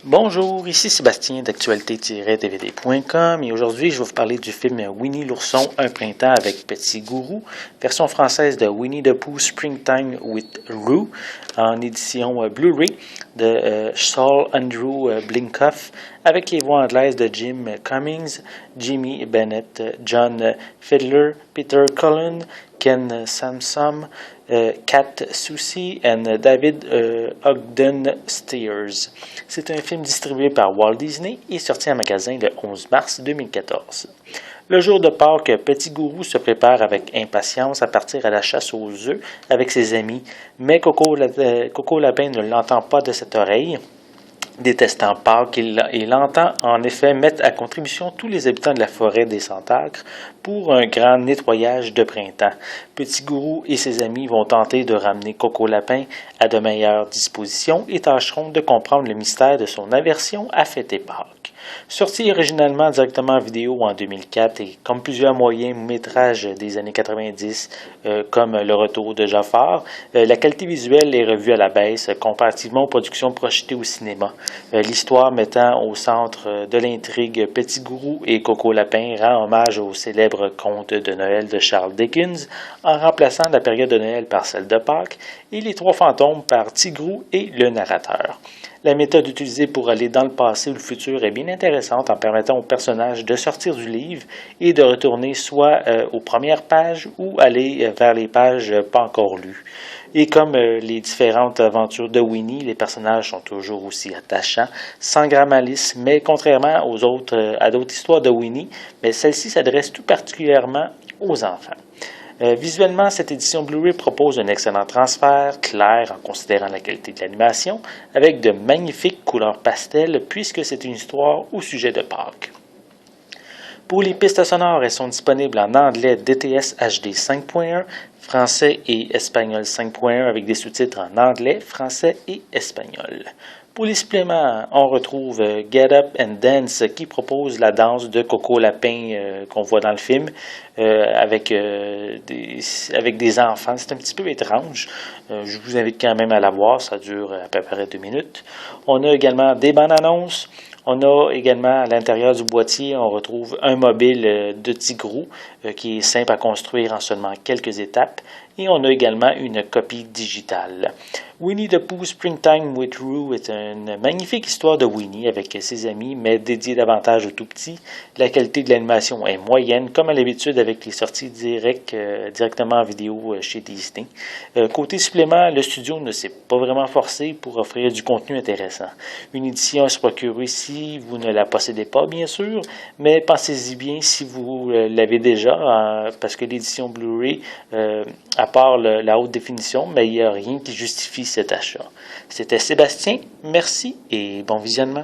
Bonjour, ici Sébastien d'actualité-dvd.com et aujourd'hui je vais vous parler du film Winnie l'ourson, un printemps avec Petit Gourou, version française de Winnie the Pooh Springtime with Roo, en édition Blu-ray de Saul Andrew Blinkoff, avec les voix anglaises de Jim Cummings, Jimmy Bennett, John Fiedler, Peter Cullen, Ken Samsom, Kat Soucy et David Ogden Stiers. C'est un film distribué par Walt Disney et sorti en magasin le 11 mars 2014. Le jour de Pâques, Petit Gourou se prépare avec impatience à partir à la chasse aux œufs avec ses amis, mais Coco Lapin ne l'entend pas de cette oreille. Détestant Pâques, il entend en effet mettre à contribution tous les habitants de la forêt des Centacres pour un grand nettoyage de printemps. Petit Gourou et ses amis vont tenter de ramener Coco Lapin à de meilleures dispositions et tâcheront de comprendre le mystère de son aversion à fêter Pâques. Sorti originalement directement en vidéo en 2004 et comme plusieurs moyens métrages des années 90 comme Le Retour de Jafar, la qualité visuelle est revue à la baisse comparativement aux productions projetées au cinéma. L'histoire mettant au centre de l'intrigue Petit Gourou et Coco Lapin rend hommage au célèbre conte de Noël de Charles Dickens en remplaçant la période de Noël par celle de Pâques et les trois fantômes par Tigrou et le narrateur. La méthode utilisée pour aller dans le passé ou le futur est bien intéressante en permettant aux personnages de sortir du livre et de retourner soit aux premières pages ou aller vers les pages pas encore lues. Et comme les différentes aventures de Winnie, les personnages sont toujours aussi attachants, sans grand malice, mais contrairement à d'autres histoires de Winnie, mais celle-ci s'adresse tout particulièrement aux enfants. Visuellement, cette édition Blu-ray propose un excellent transfert, clair en considérant la qualité de l'animation, avec de magnifiques couleurs pastel, puisque c'est une histoire au sujet de Pâques. Pour les pistes sonores, elles sont disponibles en anglais DTS HD 5.1, français et espagnol 5.1 avec des sous-titres en anglais, français et espagnol. Pour les suppléments, on retrouve Get Up and Dance qui propose la danse de Coco Lapin qu'on voit dans le film avec des enfants. C'est un petit peu étrange. Je vous invite quand même à la voir. Ça dure à peu près 2 minutes. On a également des bandes annonces. On a également à l'intérieur du boîtier, on retrouve un mobile de Tigrou qui est simple à construire en seulement quelques étapes. Et on a également une copie digitale. Winnie the Pooh Springtime with Roo est une magnifique histoire de Winnie avec ses amis, mais dédiée davantage aux tout-petits. La qualité de l'animation est moyenne, comme à l'habitude avec les sorties directement en vidéo chez Disney. Côté supplément, le studio ne s'est pas vraiment forcé pour offrir du contenu intéressant. Une édition à se procurer si vous ne la possédez pas, bien sûr, mais pensez-y bien si vous l'avez déjà, parce que l'édition Blu-ray, à part la haute définition, mais il n'y a rien qui justifie cet achat. C'était Sébastien, merci et bon visionnement.